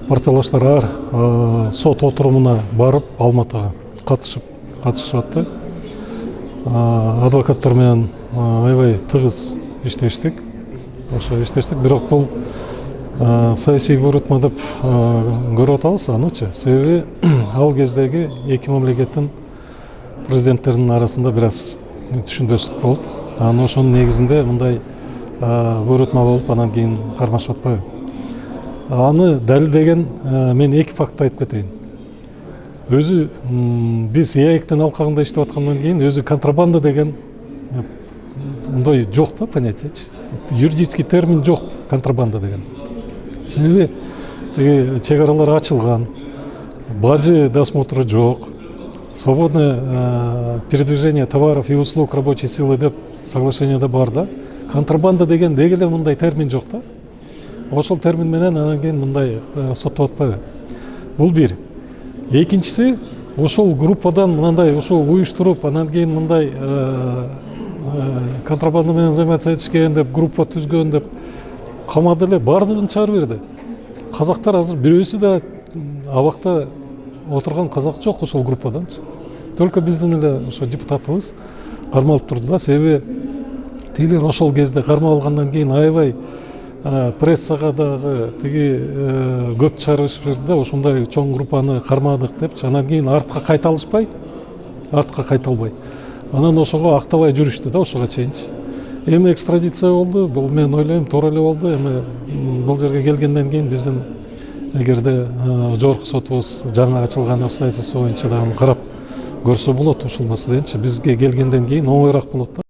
партиялаштар сот отурумуна барып Алматыга катышып атты. Адвокаттар менен аябай тыгыз иштештик. Бирок бул саясий буйрутма деп көрүп атабыз анычы. Себеби ал кездеги эки мамлекеттин президенттеринин арасында бир аз түшүнбөстүк болуп, анан ошонун негизинде мындай буйрутма болуп, анан кийин кармашып атпайбы. Аны далилдеген мен эки факт айтып кетейин. Өзү биз ЭАЭКтин алкагында иштеп аткандан кийин өзү контрабанда деген мындай жок да понятиечи. Юридический термин жок контрабанда деген. Себеби тиги чек аралар ачылган, бажы досмотру жок, свободное передвижение товаров и услуг рабочей силы деп соглашениеде бар да. Контрабанда деген дегеле мындай термин жок да. Ошол термин менен анан кийин мындай соттоп атпайбы. Бул бир. Экинчиси, ошол группадан мындай ошол уюштуруп, анан кийин мындай контрабанда менен заниматься этишкен деп группа түзгөн деп камады эле, бардыгын чыгарып берди. Казактар азыр бирөөсү да абакта отурган казак жок ошол группадан. Только биздин эле ошо депутатыбыз кармалып турду да, себеби тигилер ошол кезде кармалгандан кийин аябай прессага дагы тиги көп чыгарышып берди да, ошондой чоң группаны кармадык депчи. Анан кийин артка кайталбай. Анан ошого актабай жүрүштү да ошого чейинчи. Эми экстрадиция болду, бул мен ойлойм туура эле болду. Эми бул жерге келгенден кийин биздин эгерде жогорку сотубуз жаңы ачылган обстоятельства боюнча дагы карап көрсө болот ушул маселеничи. Бизге келгенден кийин оңоюраак болот да.